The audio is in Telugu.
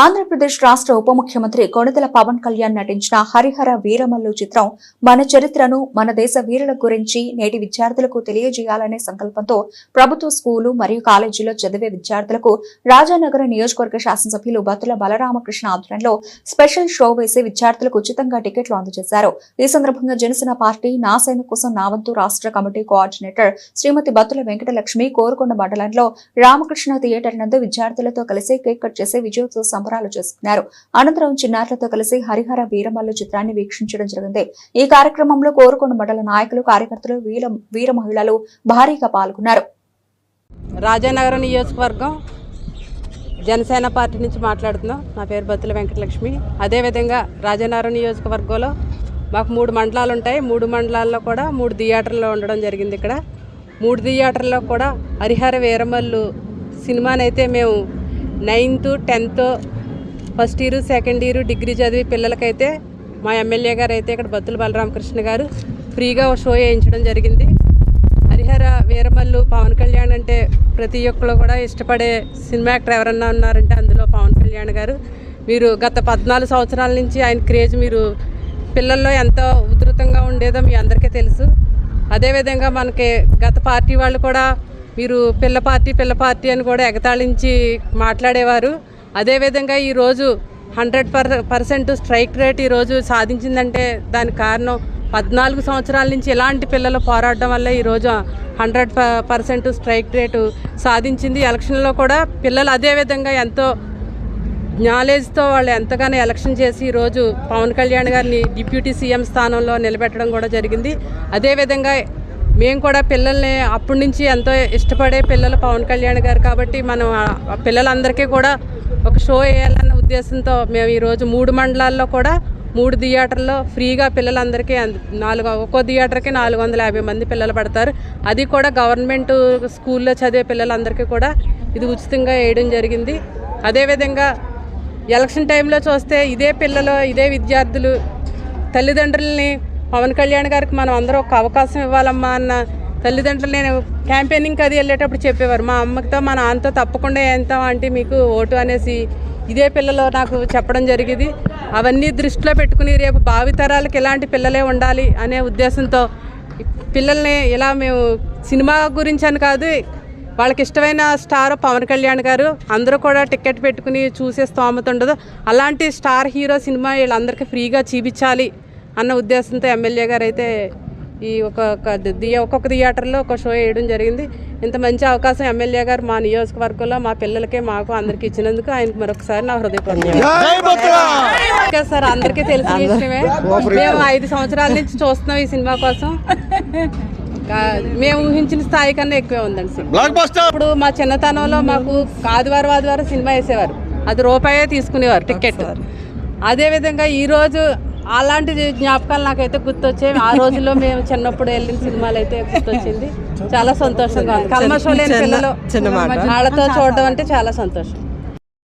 ఆంధ్రప్రదేశ్ రాష్ట్ర ఉప ముఖ్యమంత్రి కొణిదెల పవన్ కళ్యాణ్ నటించిన హరిహర వీరమల్లు చిత్రం మన చరిత్రను మన దేశ వీరుల గురించి నేటి విద్యార్థులకు తెలియజేయాలనే సంకల్పంతో ప్రభుత్వ స్కూలు మరియు కాలేజీలో చదివే విద్యార్థులకు రాజానగర నియోజకవర్గ శాసనసభ్యులు బత్తుల బలరామకృష్ణ ఆధ్వర్యంలో స్పెషల్ షో వేసి విద్యార్థులకు ఉచితంగా టికెట్లు అందజేశారు. ఈ సందర్భంగా జనసేన పార్టీ నా సేన కోసం నా వంతు రాష్ట్ర కమిటీ కోఆర్డినేటర్ శ్రీమతి బత్తుల వెంకటలక్ష్మి కోరుకొండ మండలంలో రామకృష్ణ థియేటర్ నందు విద్యార్థులతో కలిసి కేక్ కట్ చేసి విజయోత్సవ సంబరాలు చేసుకున్నారు. అనంతరం చిన్నారులతో కలిసి హరిహర వీరమల్లు చిత్రాన్ని వీక్షించడం జరిగింది. ఈ కార్యక్రమంలో కోరుకొండ మండల నాయకులు, కార్యకర్తలు, వీర మహిళలు భారీగా పాల్గొన్నారు. రాజానగరం నియోజకవర్గం జనసేన పార్టీ నుంచి మాట్లాడుతున్నాం. నా పేరు బత్తుల వెంకటలక్ష్మి. అదేవిధంగా రాజానగరం నియోజకవర్గంలో మాకు 3 మండలాలు ఉంటాయి. 3 మండలాల్లో కూడా 3 థియేటర్లో ఉండడం జరిగింది. ఇక్కడ 3 థియేటర్లో కూడా హరిహర వీరమల్లు సినిమానైతే మేము 9th, 10th, first year, second year, degree చదివి పిల్లలకైతే మా ఎమ్మెల్యే గారు అయితే ఇక్కడ బత్తుల బలరామకృష్ణ గారు ఫ్రీగా షో వేయించడం జరిగింది. హరిహర వీరమల్లు పవన్ కళ్యాణ్ అంటే ప్రతి ఒక్కరు కూడా ఇష్టపడే సినిమా యాక్టర్ ఎవరన్నా ఉన్నారంటే అందులో పవన్ కళ్యాణ్ గారు. మీరు గత 14 సంవత్సరాల నుంచి ఆయన క్రేజ్ మీరు పిల్లల్లో ఎంతో ఉధృతంగా ఉండేదో మీ అందరికీ తెలుసు. అదేవిధంగా మనకి గత పార్టీ వాళ్ళు కూడా మీరు పిల్ల పార్టీ అని కూడా ఎగతాళించి మాట్లాడేవారు. అదేవిధంగా ఈరోజు 100% స్ట్రైక్ రేట్ ఈరోజు సాధించిందంటే దానికి కారణం 14 సంవత్సరాల నుంచి ఇలాంటి పిల్లలు పోరాడడం వల్ల ఈరోజు 100% స్ట్రైక్ రేటు సాధించింది. ఎలక్షన్లో కూడా పిల్లలు అదేవిధంగా ఎంతో నాలెడ్జ్తో వాళ్ళు ఎంతగానో ఎలక్షన్ చేసి ఈరోజు పవన్ కళ్యాణ్ గారిని డిప్యూటీ సీఎం స్థానంలో నిలబెట్టడం కూడా జరిగింది. అదేవిధంగా మేము కూడా పిల్లల్ని అప్పటి నుంచి ఎంతో ఇష్టపడే పిల్లలు పవన్ కళ్యాణ్ గారు కాబట్టి మనం పిల్లలందరికీ కూడా ఒక షో వేయాలన్న ఉద్దేశంతో మేము ఈరోజు 3 మండలాల్లో కూడా 3 థియేటర్లో ఫ్రీగా పిల్లలందరికీ ఒక్కో థియేటర్కి 450 మంది పిల్లలు పడతారు. అది కూడా గవర్నమెంట్ స్కూల్లో చదివే పిల్లలందరికీ కూడా ఇది ఉచితంగా వేయడం జరిగింది. అదేవిధంగా ఎలక్షన్ టైంలో చూస్తే ఇదే పిల్లలు, ఇదే విద్యార్థులు తల్లిదండ్రులని పవన్ కళ్యాణ్ గారికి మనం అందరూ ఒక అవకాశం ఇవ్వాలమ్మా అన్న తల్లిదండ్రులు నేను క్యాంపెయినింగ్కి అది వెళ్ళేటప్పుడు చెప్పేవారు. మా అమ్మతో మా నాన్నతో తప్పకుండా వేస్తాం అంటే మీకు ఓటు అనేసి ఇదే పిల్లలు నాకు చెప్పడం జరిగింది. అవన్నీ దృష్టిలో పెట్టుకుని రేపు భావితరాలకు ఇలాంటి పిల్లలే ఉండాలి అనే ఉద్దేశంతో పిల్లల్ని ఇలా మేము సినిమా గురించి అని కాదు, వాళ్ళకి ఇష్టమైన స్టార్ పవన్ కళ్యాణ్ గారు అందరూ కూడా టికెట్ పెట్టుకుని చూసే స్తోమత ఉండదు. అలాంటి స్టార్ హీరో సినిమా వీళ్ళందరికీ ఫ్రీగా చూపించాలి అన్న ఉద్దేశంతో ఎమ్మెల్యే గారు అయితే ఈ ఒక్కొక్క థియేటర్లో ఒక షో వేయడం జరిగింది. ఇంత మంచి అవకాశం ఎమ్మెల్యే గారు మా నియోజకవర్గంలో మా పిల్లలకే మాకు అందరికీ ఇచ్చినందుకు ఆయనకు మరొకసారి నా హృదయపూర్వక సార్. అందరికీ తెలిసిన విషయమే. మేము 5 సంవత్సరాల నుంచి చూస్తున్నాం ఈ సినిమా కోసం. మేము ఊహించిన స్థాయి కన్నా ఎక్కువే ఉందండి సినిమా. ఇప్పుడు మా చిన్నతనంలో మాకు ఆదివారం సినిమా వేసేవారు. అది రూపాయే తీసుకునేవారు టికెట్. అదేవిధంగా ఈరోజు అలాంటి జ్ఞాపకాలు నాకైతే గుర్తొచ్చాయి. ఆ రోజుల్లో మేము చిన్నప్పుడు వెళ్ళిన సినిమాలు అయితే గుర్తొచ్చింది. చాలా సంతోషంగా ఉంది. కల్మషం లేని పిల్లలు వాళ్ళతో చూడడం అంటే చాలా సంతోషం.